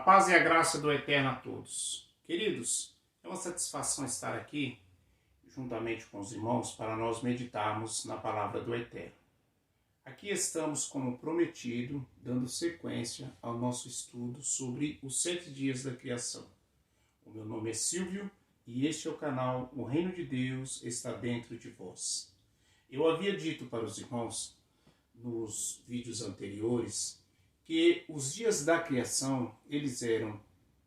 paz e a graça do Eterno a todos. Queridos, é uma satisfação estar aqui, juntamente com os irmãos, para nós meditarmos na palavra do Eterno. Aqui estamos, como prometido, dando sequência ao nosso estudo sobre os 7 dias da criação. O meu nome é Silvio e este é o canal O Reino de Deus está dentro de vós. Eu havia dito para os irmãos, nos vídeos anteriores, que os dias da criação, eles eram,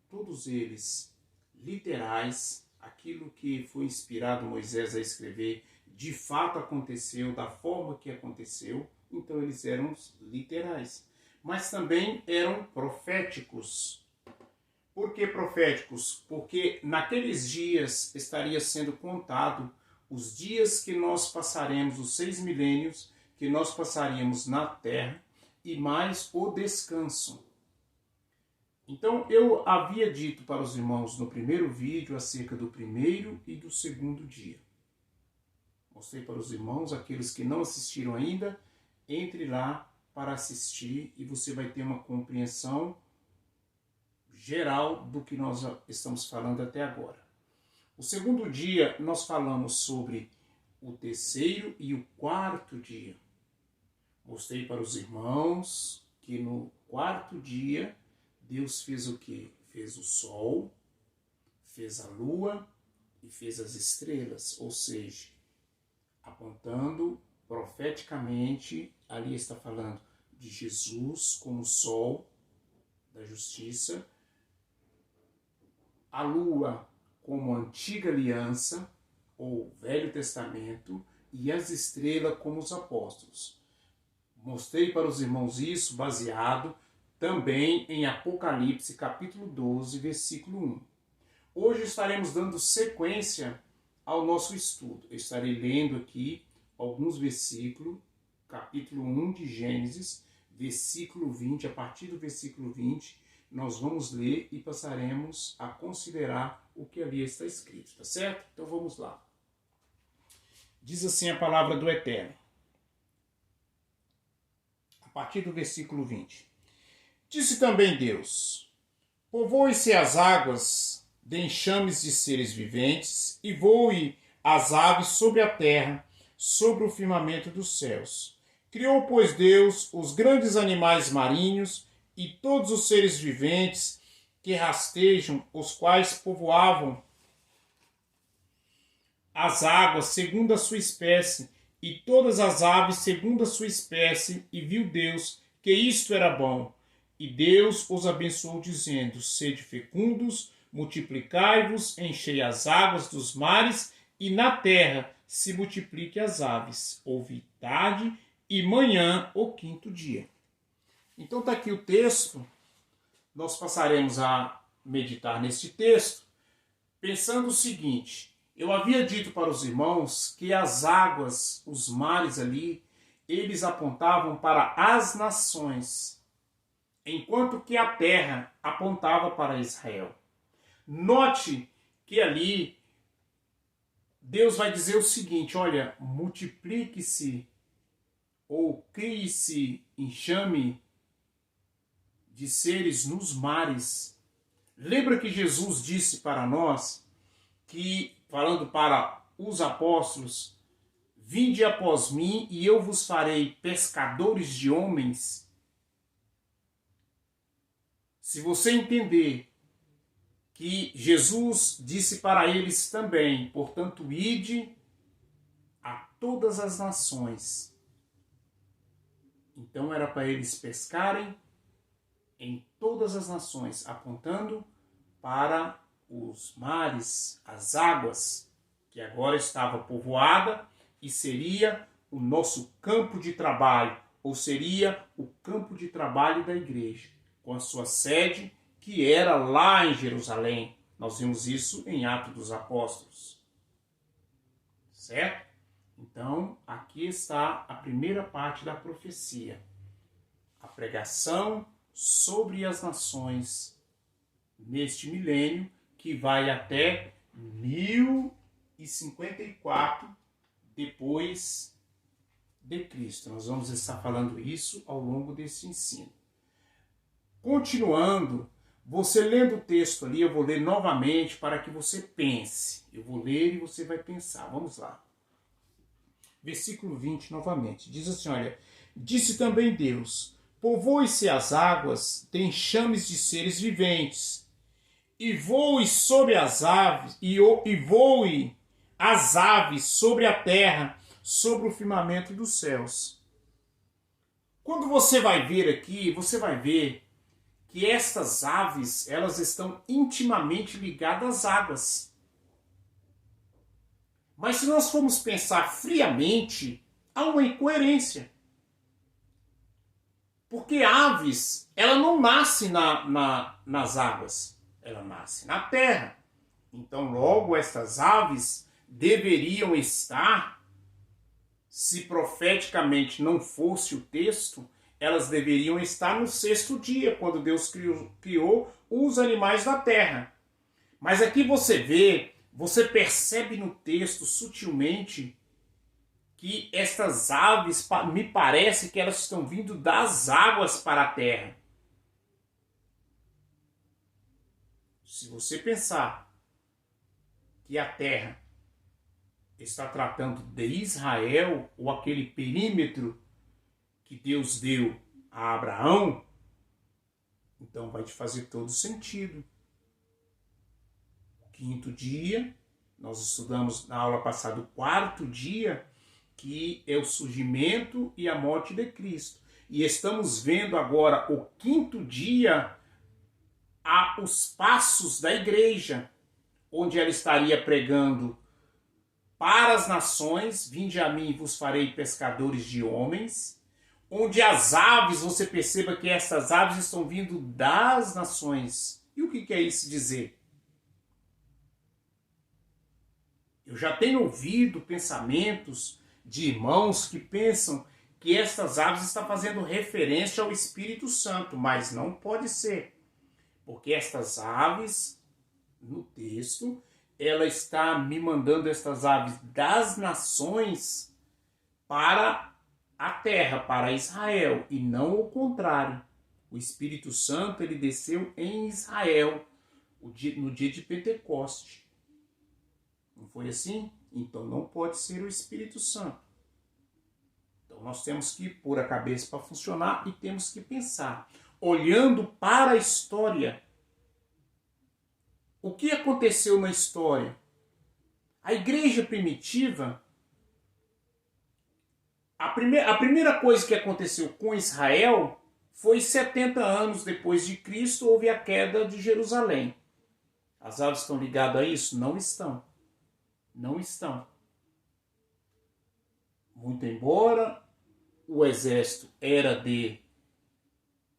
todos eles, literais. Aquilo que foi inspirado Moisés a escrever, de fato aconteceu, da forma que aconteceu, então eles eram literais. Mas também eram proféticos. Por que proféticos? Porque naqueles dias estaria sendo contado os dias que nós passaremos, os 6 milênios que nós passaríamos na terra, e mais o descanso. Então eu havia dito para os irmãos no primeiro vídeo acerca do primeiro e do segundo dia. Mostrei para os irmãos, aqueles que não assistiram ainda, entre lá para assistir e você vai ter uma compreensão geral do que nós estamos falando até agora. O segundo dia nós falamos sobre o terceiro e o quarto dia. Mostrei para os irmãos que no quarto dia Deus fez o quê? Fez o sol, fez a lua e fez as estrelas, ou seja, apontando profeticamente, ali está falando de Jesus como sol da justiça, a lua como antiga aliança, ou Velho Testamento, e as estrelas como os apóstolos. Mostrei para os irmãos isso baseado também em Apocalipse capítulo 12, versículo 1. Hoje estaremos dando sequência ao nosso estudo. Eu estarei lendo aqui alguns versículos, capítulo 1 de Gênesis, versículo 20, a partir do versículo 20, nós vamos ler e passaremos a considerar o que ali está escrito, tá certo? Então vamos lá. Diz assim a palavra do Eterno, a partir do versículo 20. Disse também Deus: povoem-se as águas de enxames de seres viventes, e voe as aves sobre a terra, sobre o firmamento dos céus. Criou, pois, Deus os grandes animais marinhos e todos os seres viventes que rastejam, os quais povoavam as águas segundo a sua espécie, e todas as aves segundo a sua espécie, e viu Deus que isto era bom. E Deus os abençoou, dizendo: sede fecundos, multiplicai-vos, enchei as águas dos mares, e na terra se multiplique as aves. Houve tarde e manhã, o 5º dia. Então está aqui o texto. Nós passaremos a meditar neste texto, pensando o seguinte: eu havia dito para os irmãos que as águas, os mares ali, eles apontavam para as nações, enquanto que a terra apontava para Israel. Note que ali Deus vai dizer o seguinte: olha, multiplique-se ou crie-se enxame de seres nos mares. Lembra que Jesus disse para nós que, falando para os apóstolos, vinde após mim e eu vos farei pescadores de homens? Se você entender que Jesus disse para eles também, portanto, ide a todas as nações. Então era para eles pescarem em todas as nações, apontando para os mares, as águas, que agora estava povoada e seria o nosso campo de trabalho, ou seria o campo de trabalho da igreja, com a sua sede, que era lá em Jerusalém. Nós vimos isso em Atos dos Apóstolos. Certo? Então, aqui está a primeira parte da profecia. A pregação sobre as nações neste milênio, que vai até 1054 depois de Cristo. Nós vamos estar falando isso ao longo desse ensino. Continuando, Você lendo o texto ali, eu vou ler novamente para que você pense. Eu vou ler e você vai pensar. Vamos lá. Versículo 20 novamente. Diz assim, olha. Disse também Deus, povoe-se as águas de enxames de seres viventes, e voe sobre as aves, e voe as aves sobre a terra, sobre o firmamento dos céus. Quando você vai ver aqui, você vai ver que estas aves, elas estão intimamente ligadas às águas. Mas se nós formos pensar friamente, há uma incoerência. Porque aves, ela não nasce nas águas, ela nasce na terra. Então, logo, estas aves deveriam estar, se profeticamente não fosse o texto, elas deveriam estar no sexto dia, quando Deus criou os animais da terra. Mas aqui você vê, você percebe no texto sutilmente que estas aves, me parece que elas estão vindo das águas para a terra. Se você pensar que a terra está tratando de Israel, ou aquele perímetro que Deus deu a Abraão, então vai te fazer todo sentido. O quinto dia, nós estudamos na aula passada o quarto dia, que é o surgimento e a morte de Cristo. E estamos vendo agora o quinto dia, os passos da igreja, onde ela estaria pregando para as nações, vinde a mim e vos farei pescadores de homens, onde as aves, você perceba que essas aves estão vindo das nações. E o que quer isso dizer? Eu já tenho ouvido pensamentos de irmãos que pensam que estas aves estão fazendo referência ao Espírito Santo, mas não pode ser, porque estas aves, no texto, ela está me mandando estas aves das nações para a terra, para Israel, e não o contrário. O Espírito Santo, ele desceu em Israel no dia de Pentecoste. Não foi assim? Então não pode ser o Espírito Santo. Então nós temos que pôr a cabeça para funcionar e temos que pensar. Olhando para a história, o que aconteceu na história? A igreja primitiva, a primeira coisa que aconteceu com Israel foi 70 anos depois de Cristo, houve a queda de Jerusalém. As aves estão ligadas a isso? Não estão. Não estão. Muito embora o exército era de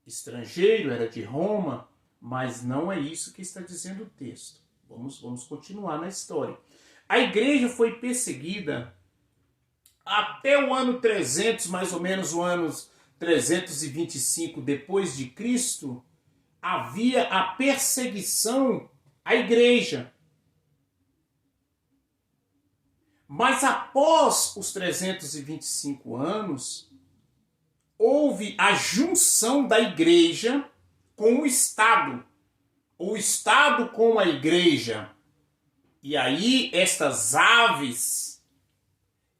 estrangeiro, era de Roma, mas não é isso que está dizendo o texto. Vamos continuar na história. A igreja foi perseguida até o ano 300, mais ou menos o ano 325 depois de Cristo, havia a perseguição à igreja. Mas após os 325 anos, houve a junção da igreja com o Estado com a igreja. E aí estas aves,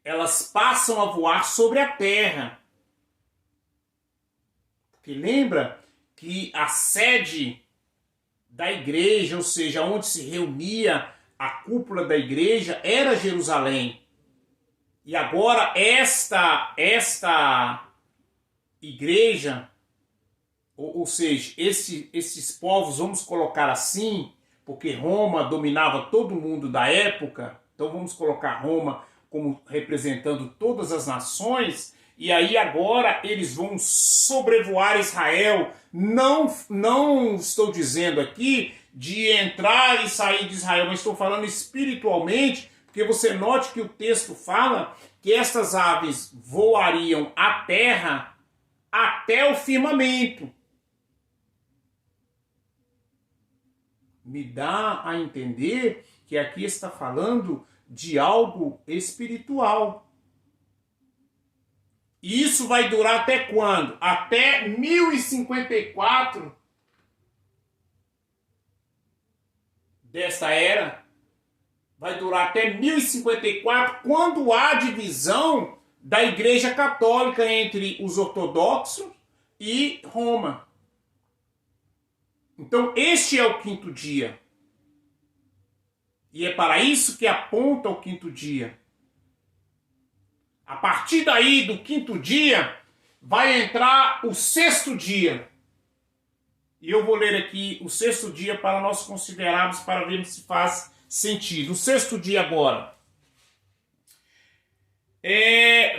elas passam a voar sobre a terra. Porque lembra que a sede da igreja, ou seja, onde se reunia a cúpula da igreja, era Jerusalém. E agora esta igreja, ou seja, esses povos, vamos colocar assim, porque Roma dominava todo mundo da época, então vamos colocar Roma como representando todas as nações, e aí agora eles vão sobrevoar Israel. Não estou dizendo aqui de entrar e sair de Israel, mas estou falando espiritualmente, porque você note que o texto fala que estas aves voariam a terra até o firmamento. Me dá a entender que aqui está falando de algo espiritual. E isso vai durar até quando? Até 1054, desta era vai durar até 1054, quando há divisão da Igreja Católica entre os ortodoxos e Roma. Então, este é o quinto dia. E é para isso que aponta o quinto dia. A partir daí, do quinto dia, vai entrar o sexto dia. E eu vou ler aqui o sexto dia para nós considerarmos, para vermos se faz sentido. O sexto dia agora.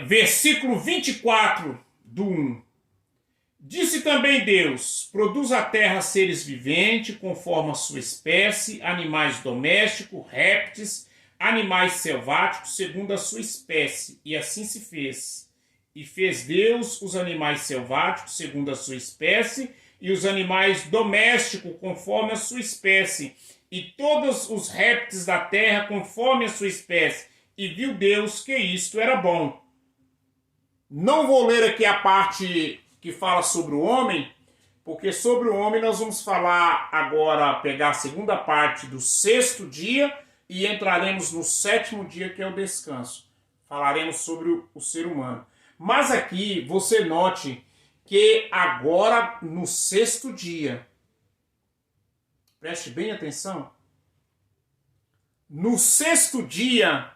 Versículo 24 do 1. Disse também Deus: produz a terra seres viventes, conforme a sua espécie, animais domésticos, répteis, animais selváticos, segundo a sua espécie. E assim se fez. E fez Deus os animais selváticos, segundo a sua espécie, e os animais domésticos, conforme a sua espécie, e todos os répteis da terra, conforme a sua espécie. E viu Deus que isto era bom. Não vou ler aqui a parte que fala sobre o homem, porque sobre o homem nós vamos falar agora, pegar a segunda parte do sexto dia e entraremos no sétimo dia, que é o descanso. Falaremos sobre o ser humano. Mas aqui você note que agora no sexto dia, preste bem atenção, no sexto dia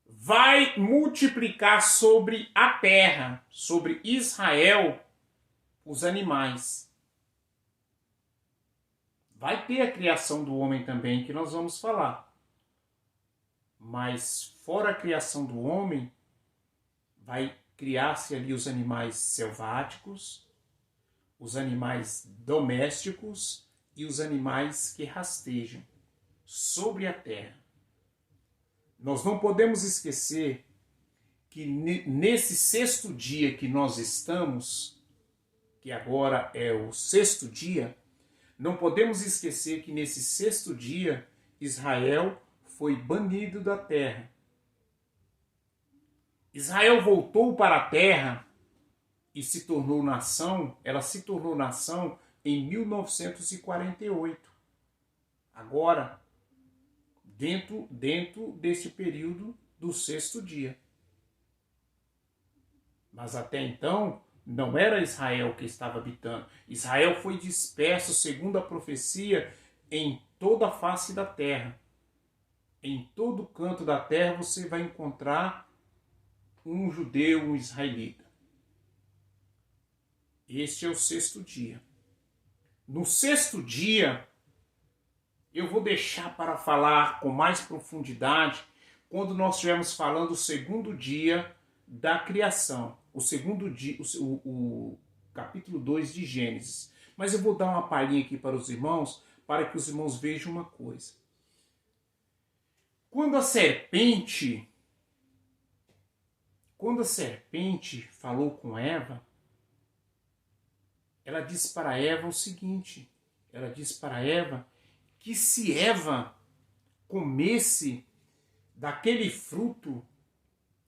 vai multiplicar sobre a terra, sobre Israel, os animais. Vai ter a criação do homem também, que nós vamos falar. Mas fora a criação do homem, vai criar-se ali os animais selváticos, os animais domésticos e os animais que rastejam sobre a terra. Nós não podemos esquecer que nesse sexto dia que nós estamos, que agora é o sexto dia, não podemos esquecer que nesse sexto dia Israel foi banido da terra. Israel voltou para a terra e se tornou nação, ela se tornou nação em 1948. Agora, dentro desse período do sexto dia. Mas até então, não era Israel que estava habitando. Israel foi disperso, segundo a profecia, em toda a face da terra. Em todo canto da terra você vai encontrar um judeu, um israelita. Este é o sexto dia. No sexto dia, eu vou deixar para falar com mais profundidade quando nós estivermos falando o segundo dia da criação. O segundo dia, o capítulo 2 de Gênesis. Mas eu vou dar uma palhinha aqui para os irmãos, para que os irmãos vejam uma coisa. Quando a serpente falou com Eva, ela disse para Eva o seguinte, ela disse para Eva que se Eva comesse daquele fruto,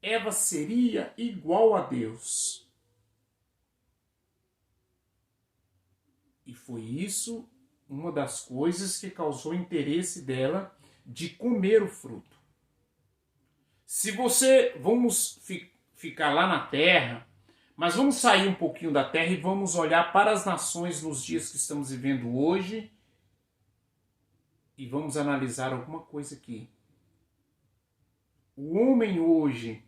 Eva seria igual a Deus. E foi isso uma das coisas que causou interesse dela de comer o fruto. Se você, vamos ficar lá na terra, mas vamos sair um pouquinho da terra e vamos olhar para as nações nos dias que estamos vivendo hoje e vamos analisar alguma coisa aqui. O homem hoje,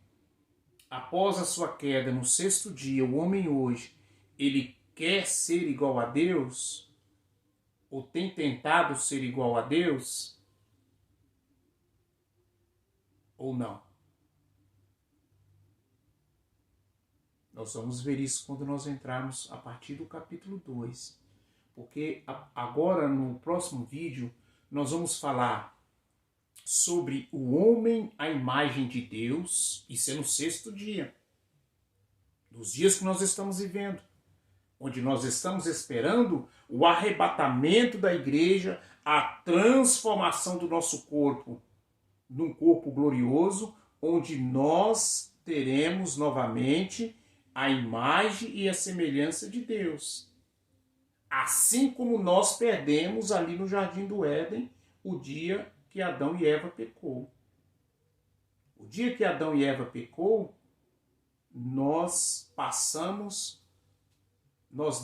após a sua queda no sexto dia, o homem hoje, ele quer ser igual a Deus? Ou tem tentado ser igual a Deus? Ou não? Nós vamos ver isso quando nós entrarmos a partir do capítulo 2. Porque agora, no próximo vídeo, nós vamos falar sobre o homem à imagem de Deus, isso é no sexto dia, dos dias que nós estamos vivendo, onde nós estamos esperando o arrebatamento da igreja, a transformação do nosso corpo num corpo glorioso, onde nós teremos novamente a imagem e a semelhança de Deus. Assim como nós perdemos ali no Jardim do Éden o dia que Adão e Eva pecou. O dia que Adão e Eva pecou, nós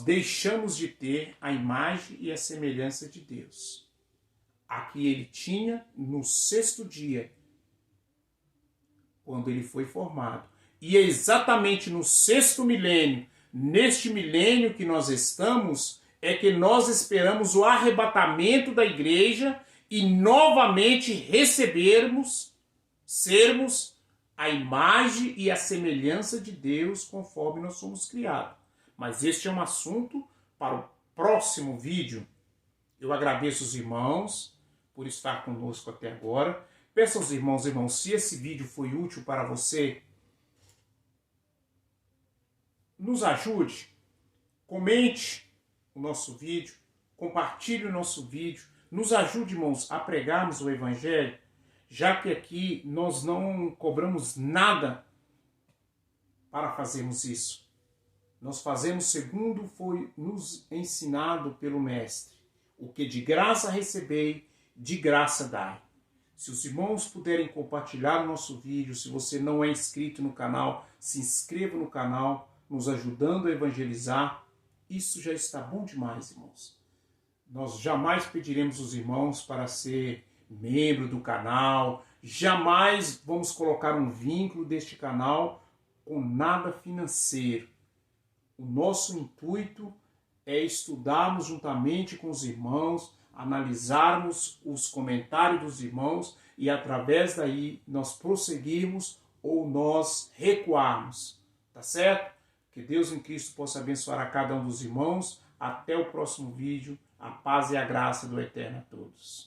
deixamos de ter a imagem e a semelhança de Deus. A que ele tinha no sexto dia, quando ele foi formado. E é exatamente no sexto milênio, neste milênio que nós estamos, é que nós esperamos o arrebatamento da igreja e novamente sermos a imagem e a semelhança de Deus conforme nós somos criados. Mas este é um assunto para o próximo vídeo. Eu agradeço os irmãos por estar conosco até agora. Peço aos irmãos, se esse vídeo foi útil para você, nos ajude, comente o nosso vídeo, compartilhe o nosso vídeo, nos ajude, irmãos, a pregarmos o Evangelho, já que aqui nós não cobramos nada para fazermos isso. Nós fazemos segundo foi nos ensinado pelo Mestre. O que de graça recebei, de graça dai. Se os irmãos puderem compartilhar o nosso vídeo, se você não é inscrito no canal, se inscreva no canal, nos ajudando a evangelizar. Isso já está bom demais, irmãos. Nós jamais pediremos aos irmãos para ser membro do canal, jamais vamos colocar um vínculo deste canal com nada financeiro. O nosso intuito é estudarmos juntamente com os irmãos, analisarmos os comentários dos irmãos e através daí nós prosseguirmos ou nós recuarmos. Tá certo? Que Deus em Cristo possa abençoar a cada um dos irmãos. Até o próximo vídeo. A paz e a graça do Eterno a todos.